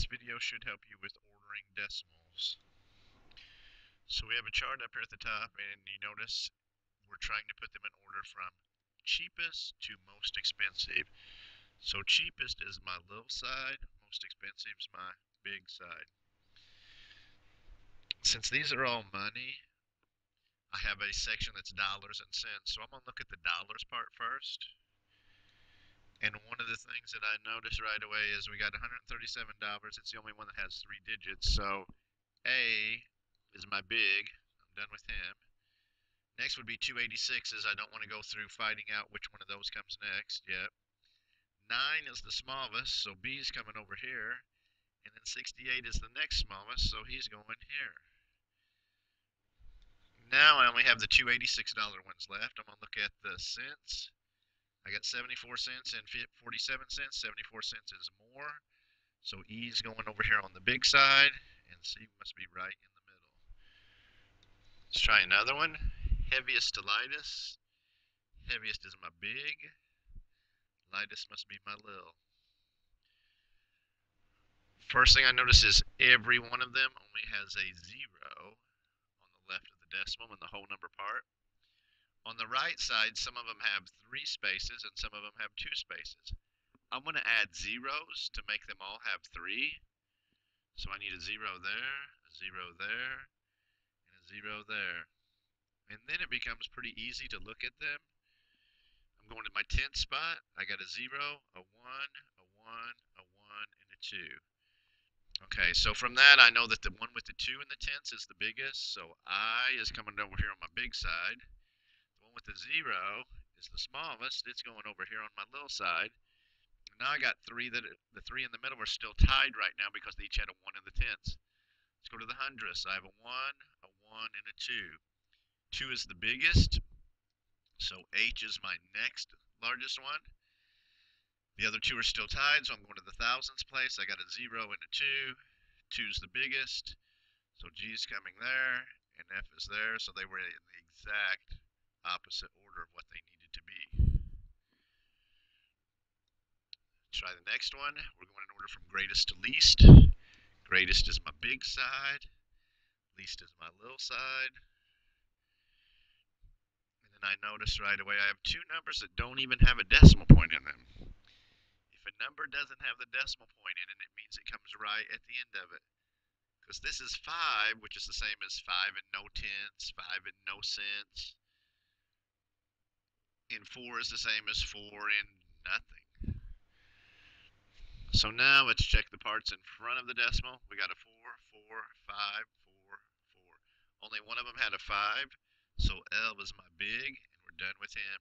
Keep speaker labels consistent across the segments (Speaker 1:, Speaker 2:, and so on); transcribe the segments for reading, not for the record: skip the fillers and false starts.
Speaker 1: This video should help you with ordering decimals. So we have a chart up here at the top, and you notice we're trying to put them in order from cheapest to most expensive. So cheapest is my little side, most expensive is my big side. Since these are all money, I have a section that's dollars and cents. So I'm going to look at the dollars part first. And one of the things that I noticed right away is we got $137. It's the only one that has 3 digits. So A is my big. I'm done with him. Next would be 286s. I don't want to go through fighting out which one of those comes next. Yep. 9 is the smallest, so B's coming over here. And then 68 is the next smallest, so he's going here. Now I only have the $286 ones left. I'm going to look at the cents. I got 74 cents and 47 cents. 74 cents is more. So E's going over here on the big side, and C must be right in the middle. Let's try another one. Heaviest to lightest. Heaviest is my big. Lightest must be my little. First thing I notice is every one of them only has a 0 on the left of the decimal in the whole number part. On the right side, some of them have 3 spaces and some of them have 2 spaces. I'm going to add zeros to make them all have 3. So I need a 0 there, a 0 there, and a 0 there. And then it becomes pretty easy to look at them. I'm going to my 10th spot. I got a 0, a 1, a 1, a 1, and a 2. Okay, so from that I know that the one with the 2 in the tenths is the biggest. So I is coming over here on my big side. The one with the 0 is the smallest. It's going over here on my little side. And now I got 3 that the 3 in the middle are still tied right now because they each had a 1 in the tenths. Let's go to the hundredths. I have a 1, a 1, and a 2. 2 is the biggest, so H is my next largest one. The other 2 are still tied, so I'm going to the thousandths place. I got a 0 and a 2. 2 is the biggest, so G is coming there, and F is there, so they were in the exact opposite order of what they needed to be. Try the next one. We're going in order from greatest to least. Greatest is my big side. Least is my little side. I notice right away I have 2 numbers that don't even have a decimal point in them. If a number doesn't have the decimal point in it, it means it comes right at the end of it. Because this is 5, which is the same as 5 and no tenths, 5 and no cents. And 4 is the same as 4 and nothing. So now let's check the parts in front of the decimal. We got a 4, 4, 5, 4, 4. Only one of them had a 5. So L is my big, and we're done with him.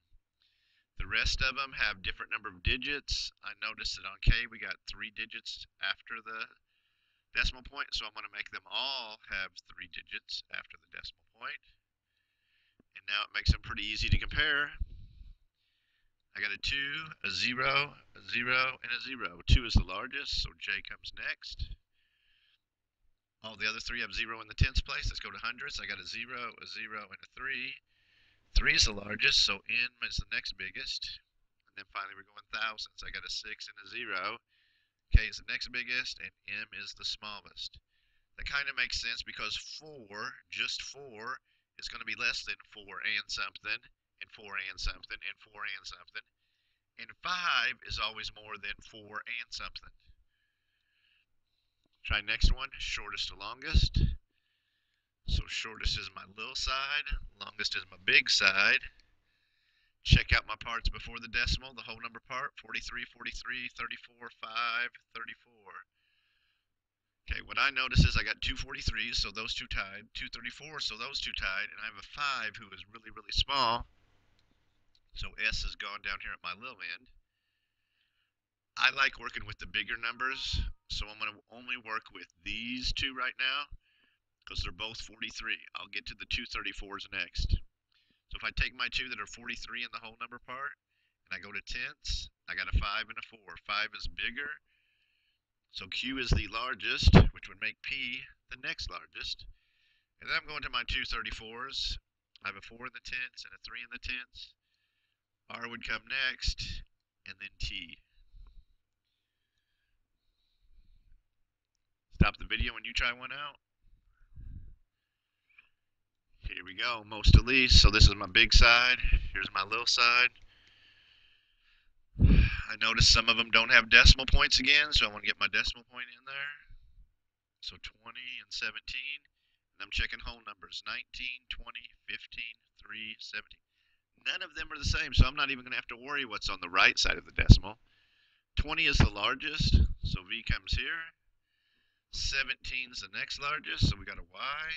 Speaker 1: The rest of them have different number of digits. I noticed that on K we got 3 digits after the decimal point, so I'm going to make them all have 3 digits after the decimal point. And now it makes them pretty easy to compare. I got a 2, a 0, a 0, and a 0. 2 is the largest, so J comes next. All the other 3 have 0 in the tenths place. Let's go to hundredths. I got a 0, a 0, and a 3. 3 is the largest, so N is the next biggest. And then finally we're going thousandths. I got a 6 and a 0. K is the next biggest, and M is the smallest. That kind of makes sense because 4, just 4, is going to be less than 4 and something, and 4 and something, and 4 and something. And 5 is always more than 4 and something. Try next one, shortest to longest. So shortest is my little side, longest is my big side. Check out my parts before the decimal, the whole number part, 43, 43, 34, 5, 34. Okay, what I notice is I got 2 43s, so those 2 tied, 2 34s, so those 2 tied, and I have a 5 who is really, really small. So S is gone down here at my little end. I like working with the bigger numbers, so I'm going to only work with these 2 right now because they're both 43. I'll get to the 2 34s next. So if I take my 2 that are 43 in the whole number part, and I go to tenths, I got a 5 and a 4. 5 is bigger, so Q is the largest, which would make P the next largest. And then I'm going to my 2 34s. I have a 4 in the tenths and a 3 in the tenths. R would come next, and then T. Stop the video when you try one out. Here we go, most to least. So this is my big side. Here's my little side. I noticed some of them don't have decimal points again, so I want to get my decimal point in there. So 20 and 17. And I'm checking whole numbers. 19, 20, 15, 3, 17. None of them are the same, so I'm not even going to have to worry what's on the right side of the decimal. 20 is the largest, so V comes here. 17 is the next largest, so we got a Y.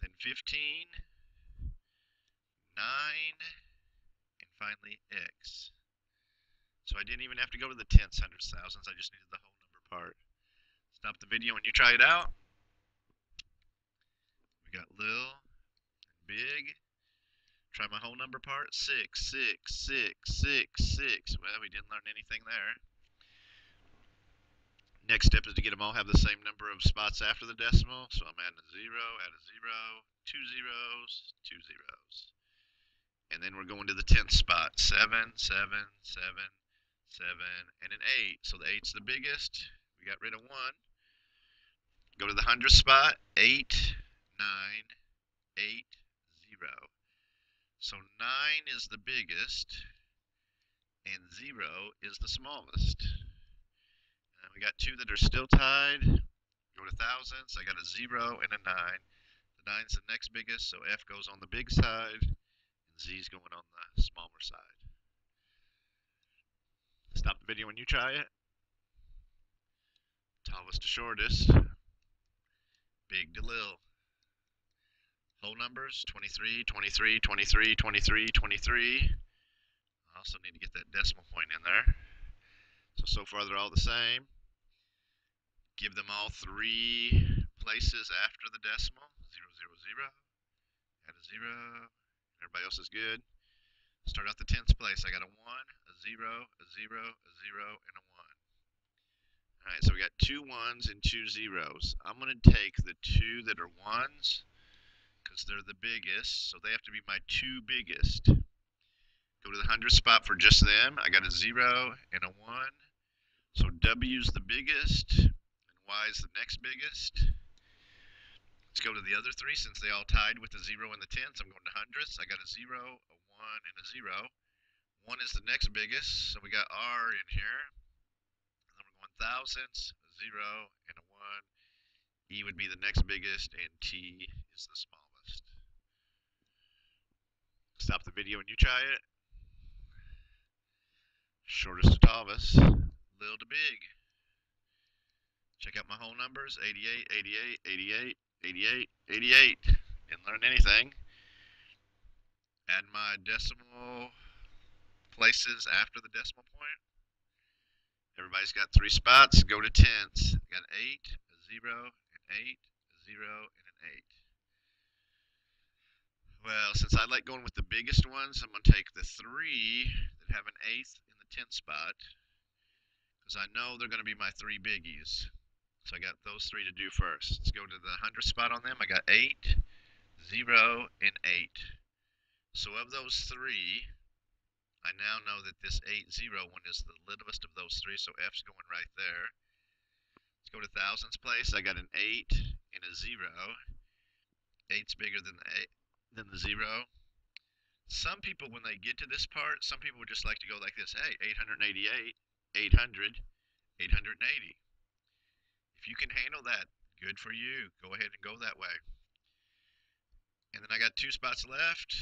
Speaker 1: Then 15, 9, and finally X. So I didn't even have to go to the tenths, hundredths, thousands. I just needed the whole number part. Stop the video when you try it out. We got little and big. Try my whole number part. 6, 6, 6, 6, 6. Well, we didn't learn anything there. Next step is to get them all have the same number of spots after the decimal. So I'm adding a 0, add a 0, 2 zeros, 2 zeros. And then we're going to the 10th spot. 7, 7, 7, 7, and an 8. So the 8's the biggest. We got rid of 1. Go to the 100th spot. 8, 9, 8, 0. So 9 is the biggest, and 0 is the smallest. And we got 2 that are still tied. Go to thousands. I got a 0 and a 9. The 9's the next biggest, so F goes on the big side, and Z's going on the smaller side. Stop the video when you try it. Tallest to shortest. Big to little. Whole numbers, 23, 23, 23, 23, 23. I also need to get that decimal point in there. So far they're all the same. Give them all 3 places after the decimal. 0, 0, 0. Add a 0. Everybody else is good. Start out the 10th place. I got a 1, a 0, a 0, a 0, and a 1. Alright, so we got 2 1s and 2 zeros. I'm going to take the 2 that are 1s because they're the biggest, so they have to be my 2 biggest. Go to the 100th spot for just them. I got a 0 and a 1. So W's the biggest, and Y's the next biggest. Let's go to the other 3 since they all tied with the 0 and the 10ths. I'm going to hundredths. I got a 0, a 1, and a 0. 1 is the next biggest, so we got R in here. And then we're going thousandths, a 0, and a 1. E would be the next biggest, and T is the smallest. Stop the video when you try it. Shortest to tallest, little to big. Check out my whole numbers, 88, 88, 88, 88, 88. Didn't learn anything. Add my decimal places after the decimal point. Everybody's got 3 spots. Go to tenths. Got 8, a 0, an 8, a 0, and an 8. Well, since I like going with the biggest ones, I'm going to take the 3 that have an 8th in the 10th spot because I know they're going to be my 3 biggies. So I got those 3 to do first. Let's go to the 100th spot on them. I got 8, 0, and 8. So of those 3, I now know that this 8, 0 one is the littlest of those 3, so F's going right there. Let's go to thousands place. I got an 8 and a 0. 8's bigger than the 0. Some people, when they get to this part, some people would just like to go like this. Hey, 888, 800, 880. If you can handle that, good for you. Go ahead and go that way. And then I got 2 spots left.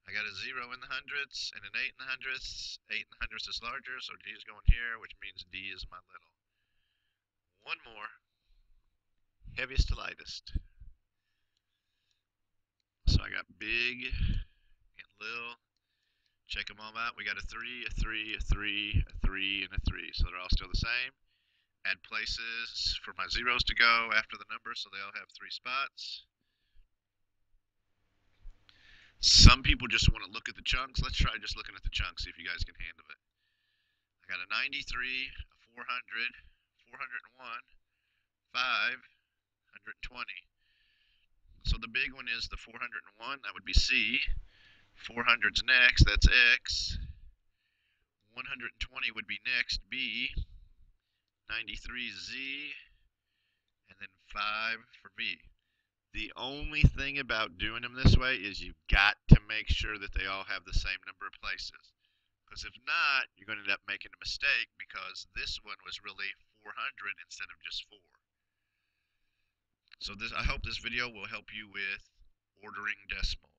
Speaker 1: I got a 0 in the hundredths and an 8 in the hundredths. 8 in the hundredths is larger, so D is going here, which means D is my little. One more. Heaviest to lightest. So I got big and little. Check them all out. We got a 3, a 3, a 3, a 3, and a 3. So they're all still the same. Add places for my zeros to go after the number so they all have 3 spots. Some people just want to look at the chunks. Let's try just looking at the chunks, see if you guys can handle it. I got a 93, a 400, 401, 5, 120. So the big one is the 401, that would be C. 400's next, that's X. 120 would be next, B. 93Z, and then 5 for V. The only thing about doing them this way is you've got to make sure that they all have the same number of places. Because if not, you're going to end up making a mistake because this one was really 400 instead of just 4. So I hope this video will help you with ordering decimals.